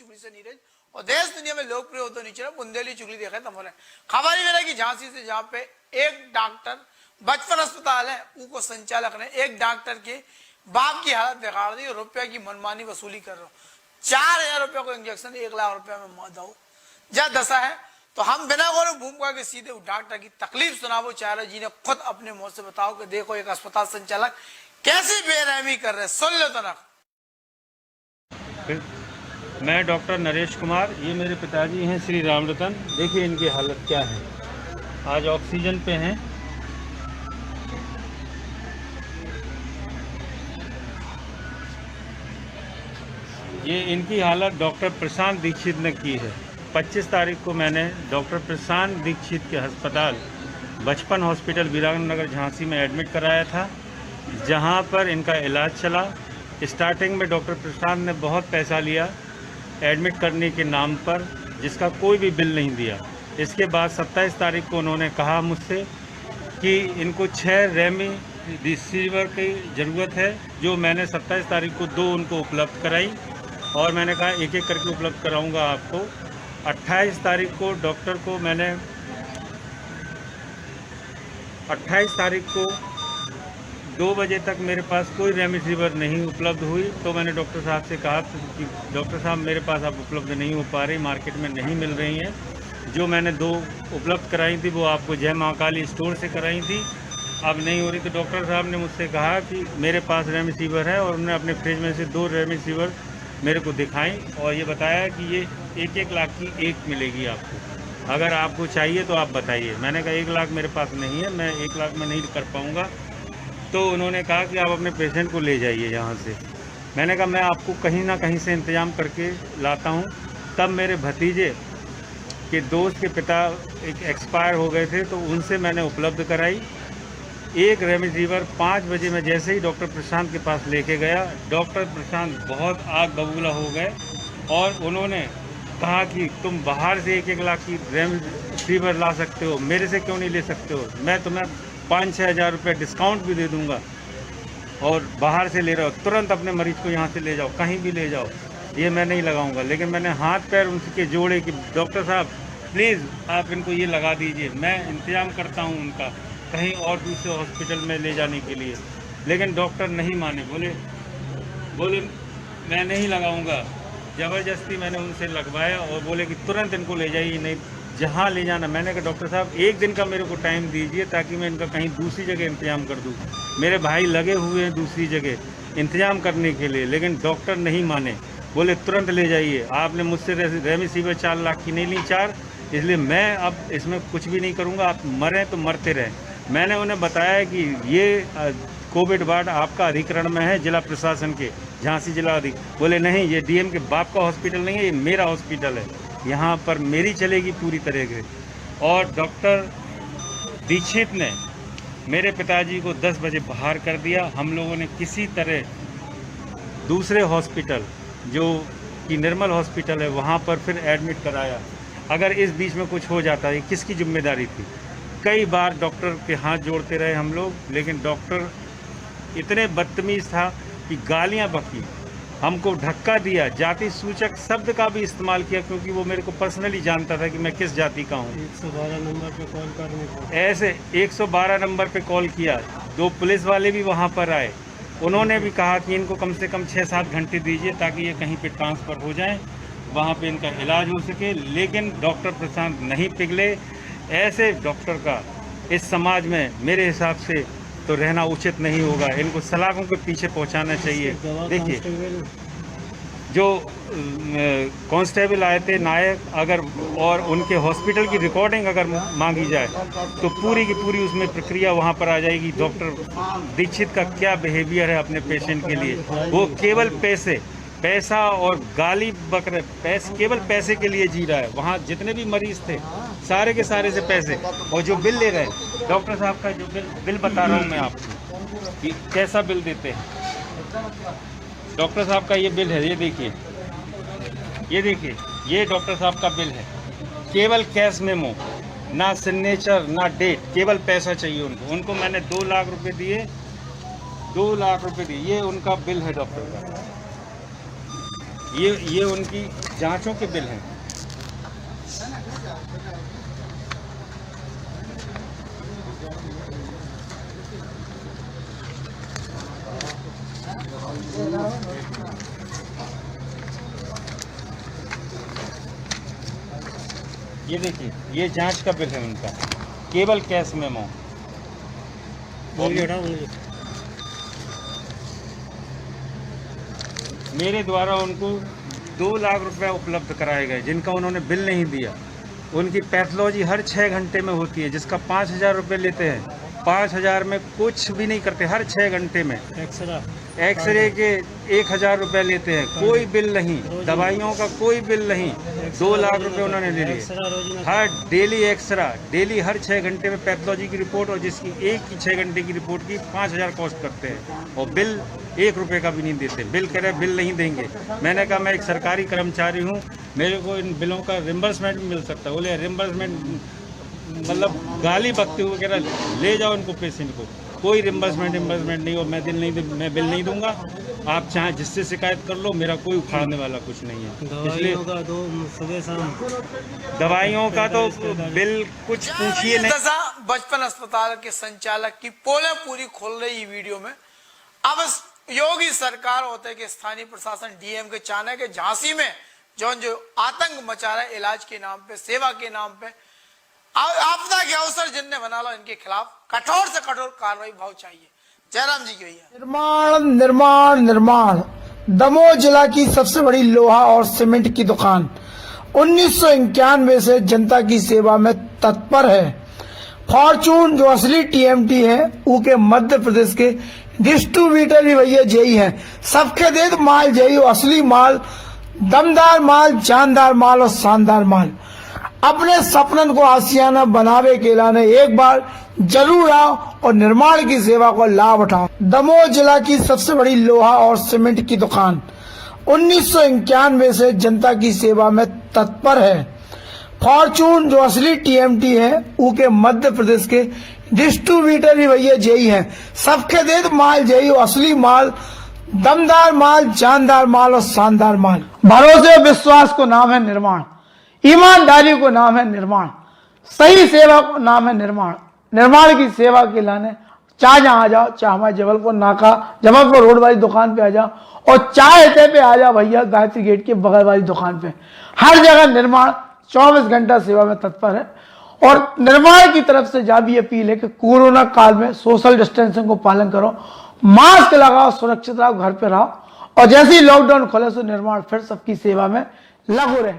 चुगली से नीरज और देश दुनिया में लोकप्रिय हो तो नीचे बुंदेली चुगली देखा तमोने खबर ही मेरा कि झांसी से जहां पे एक डॉक्टर बचपन अस्पताल है उनको संचालक ने एक डॉक्टर के बाप की हालत बिगाड़ दी, रुपये की मनमानी वसूली कर रहा हूं। 4,000 रुपये को इंजेक्शन, 1 लाख रुपए में मौत हो जा दशा है। तो हम बिना गौरव भूमिका के सीधे डॉक्टर की तकलीफ सुनावो चाह रहे, जिन्हें खुद अपने मुंह से बताओ कि देखो एक अस्पताल संचालक कैसी बेरहमी कर रहे, सुन लो तो ना। मैं डॉक्टर नरेश कुमार, ये मेरे पिताजी हैं श्री राम रतन। देखिए इनकी हालत क्या है, आज ऑक्सीजन पे हैं। ये इनकी हालत डॉक्टर प्रशांत दीक्षित ने की है। 25 तारीख को मैंने डॉक्टर प्रशांत दीक्षित के अस्पताल बचपन हॉस्पिटल वीरांगनगर झांसी में एडमिट कराया था, जहां पर इनका इलाज चला। स्टार्टिंग में डॉक्टर प्रशांत ने बहुत पैसा लिया एडमिट करने के नाम पर, जिसका कोई भी बिल नहीं दिया। इसके बाद 27 तारीख को उन्होंने कहा मुझसे कि इनको 6 रेमडेसिविर की ज़रूरत है, जो मैंने 27 तारीख को 2 उनको उपलब्ध कराई और मैंने कहा एक एक करके उपलब्ध कराऊंगा आपको। 28 तारीख को डॉक्टर को मैंने 28 तारीख को 2 बजे तक मेरे पास कोई रेमडेसिविर नहीं उपलब्ध हुई, तो मैंने डॉक्टर साहब से कहा कि डॉक्टर साहब मेरे पास अब उपलब्ध नहीं हो पा रही, मार्केट में नहीं मिल रही हैं। जो मैंने 2 उपलब्ध कराई थी वो आपको जय महाकाली स्टोर से कराई थी, अब नहीं हो रही। तो डॉक्टर साहब ने मुझसे कहा कि मेरे पास रेमडेसिविर है और उन्होंने अपने फ्रिज में से 2 रेमडेसिविर मेरे को दिखाई और ये बताया कि ये 1-1 लाख की एक मिलेगी आपको, अगर आपको चाहिए तो आप बताइए। मैंने कहा 1 लाख मेरे पास नहीं है, मैं 1 लाख में नहीं कर पाऊँगा। तो उन्होंने कहा कि आप अपने पेशेंट को ले जाइए यहाँ से। मैंने कहा मैं आपको कहीं ना कहीं से इंतज़ाम करके लाता हूँ। तब मेरे भतीजे के दोस्त के पिता एक एक्सपायर हो गए थे, तो उनसे मैंने उपलब्ध कराई। एक रेमडेसिविर 5 बजे में जैसे ही डॉक्टर प्रशांत के पास लेके गया, डॉक्टर प्रशांत बहुत आग बबूला हो गए और उन्होंने कहा कि तुम बाहर से 1-1 लाख की रेमडेसिविर ला सकते हो, मेरे से क्यों नहीं ले सकते हो? मैं तुम्हें 5-6 हज़ार रुपये डिस्काउंट भी दे दूंगा और बाहर से ले रहे हो, तुरंत अपने मरीज को यहाँ से ले जाओ, कहीं भी ले जाओ, ये मैं नहीं लगाऊंगा। लेकिन मैंने हाथ पैर उनके जोड़े कि डॉक्टर साहब प्लीज़ आप इनको ये लगा दीजिए, मैं इंतज़ाम करता हूँ उनका कहीं और दूसरे हॉस्पिटल में ले जाने के लिए। लेकिन डॉक्टर नहीं माने, बोले मैं नहीं लगाऊंगा। ज़बरदस्ती मैंने उनसे लगवाया और बोले कि तुरंत इनको ले जाइए, नहीं जहाँ ले जाना। मैंने कहा डॉक्टर साहब 1 दिन का मेरे को टाइम दीजिए ताकि मैं इनका कहीं दूसरी जगह इंतजाम कर दूँ। मेरे भाई लगे हुए हैं दूसरी जगह इंतजाम करने के लिए, लेकिन डॉक्टर नहीं माने, बोले तुरंत ले जाइए। आपने मुझसे रेमडेसिविर 4 लाख की नहीं ली, 4, इसलिए मैं अब इसमें कुछ भी नहीं करूँगा, आप मरें तो मरते रहें। मैंने उन्हें बताया कि ये कोविड वार्ड आपका अधिकरण में है, जिला प्रशासन के, झांसी जिला बोले नहीं, ये डीएम के बाप का हॉस्पिटल नहीं है, ये मेरा हॉस्पिटल है, यहाँ पर मेरी चलेगी पूरी तरह से। और डॉक्टर दीक्षित ने मेरे पिताजी को 10 बजे बाहर कर दिया। हम लोगों ने किसी तरह दूसरे हॉस्पिटल जो कि निर्मल हॉस्पिटल है वहाँ पर फिर एडमिट कराया। अगर इस बीच में कुछ हो जाता है किसकी जिम्मेदारी थी? कई बार डॉक्टर के हाथ जोड़ते रहे हम लोग, लेकिन डॉक्टर इतने बदतमीज़ था कि गालियाँ बकी, हमको धक्का दिया, जाति सूचक शब्द का भी इस्तेमाल किया, क्योंकि वो मेरे को पर्सनली जानता था कि मैं किस जाति का हूँ। 112 नंबर पे कॉल करने को ऐसे 112 नंबर पे कॉल किया। 2 पुलिस वाले भी वहाँ पर आए, उन्होंने भी कहा कि इनको कम से कम 6-7 घंटे दीजिए ताकि ये कहीं पे ट्रांसफ़र हो जाएं, वहाँ पे इनका इलाज हो सके। लेकिन डॉक्टर प्रशांत नहीं पिघले। ऐसे डॉक्टर का इस समाज में मेरे हिसाब से तो रहना उचित नहीं होगा, इनको सलाखों के पीछे पहुंचाना चाहिए। देखिए जो कांस्टेबल आए थे नायक, अगर और उनके हॉस्पिटल की रिकॉर्डिंग अगर मांगी जाए तो पूरी की पूरी उसमें प्रक्रिया वहां पर आ जाएगी। डॉक्टर दीक्षित का क्या बिहेवियर है अपने पेशेंट के लिए, वो केवल पैसा और गाली बकरे केवल पैसे के लिए जी रहा है। वहाँ जितने भी मरीज थे सारे के सारे से पैसे, और जो बिल ले रहे हैं डॉक्टर साहब का, जो बिल बता रहा हूँ मैं आपको कि कैसा बिल देते हैं। डॉक्टर साहब का ये बिल है, ये देखिए, ये डॉक्टर साहब का बिल है। केवल कैश मेमो, ना सिग्नेचर ना डेट, केवल पैसा चाहिए उनको मैंने 2 लाख रुपए दिए, 2 लाख रुपए दिए। ये उनका बिल है डॉक्टर का। ये उनकी जांचों के बिल हैं। ये देखिए, ये जांच का बिल है उनका, केवल कैश मेमो। मेरे द्वारा उनको 2 लाख रुपए उपलब्ध कराए गए, जिनका उन्होंने बिल नहीं दिया। उनकी पैथोलॉजी हर 6 घंटे में होती है, जिसका 5,000 रुपये लेते हैं। 5,000 में कुछ भी नहीं करते, हर 6 घंटे में। एक्सरे के 1,000 रुपये लेते हैं, कोई बिल नहीं। दवाइयों का कोई बिल नहीं। 2 लाख रुपए उन्होंने ले लिए। हर डेली एक्सरा, डेली हर 6 घंटे में पैथोलॉजी की रिपोर्ट, और जिसकी एक की 6 घंटे की रिपोर्ट की 5,000 कॉस्ट करते हैं, और बिल 1 रुपये का भी नहीं देते। बिल कह रहे बिल नहीं देंगे। मैंने कहा मैं एक सरकारी कर्मचारी हूँ, मेरे को इन बिलों का रिम्बर्समेंट मिल सकता है। बोले रिम्बर्समेंट मतलब गाली बकते हुए कह रहा ले जाओ इनको, पेशेंट को। कोई रिम्बर्समेंट नहीं, और मैं बिल नहीं दूंगा। आप चाहे जिससे शिकायत कर लो, मेरा कोई उखाड़ने वाला कुछ नहीं है। इसलिए सुबह शाम दवाइयों का तो बिल कुछ पूछिए नहीं। बचपन अस्पताल के संचालक की पोले पूरी खोल रही वीडियो में। अब योगी सरकार होते कि स्थानीय प्रशासन डीएम के चाहना के झांसी में जो आतंक मचा रहा है इलाज के नाम पे, सेवा के नाम पे, आपदा के अवसर जिनने बना लो, इनके खिलाफ कठोर से कठोर कार्रवाई भाव चाहिए। जयराम जी की भैया। निर्माण निर्माण निर्माण दमोह जिला की सबसे बड़ी लोहा और सीमेंट की दुकान 1991 से जनता की सेवा में तत्पर है। फॉर्चून जो असली टीएमटी है, वो के मध्य प्रदेश के डिस्ट्रीब्यूटर भी भैया जयी है। सबके दे माल जयी, असली माल, दमदार माल, जानदार माल और शानदार माल। अपने सपनन को आसियाना बनावे के लाने एक बार जरूर आओ और निर्माण की सेवा को लाभ उठाओ। दमोह जिला की सबसे बड़ी लोहा और सीमेंट की दुकान 1991 से जनता की सेवा में तत्पर है। फॉर्चून जो असली टीएमटी है, वो के मध्य प्रदेश के डिस्ट्रीब्यूटर भी भैया जयी है। सबके दे माल जयी, असली माल, दमदार माल, जानदार माल और शानदार माल। भरोसे विश्वास को नाम है निर्माण, ईमानदारी को नाम है निर्माण, सही सेवा को नाम है निर्माण। निर्माण की सेवा के लाने चाहे जहां आ जाओ, चाहे हमारे जबलपुर नाका, जबलपुर रोड वाली दुकान पे आ जाओ, और चाहे पे आ जाओ भैया गायत्री गेट के बगल वाली दुकान पे। हर जगह निर्माण 24 घंटा सेवा में तत्पर है। और निर्माण की तरफ से जा भी अपील है कि कोरोना काल में सोशल डिस्टेंसिंग को पालन करो, मास्क लगाओ, सुरक्षित रहो, घर पे रहो, और जैसे ही लॉकडाउन खोले तो निर्माण फिर सबकी सेवा में लगो रहे।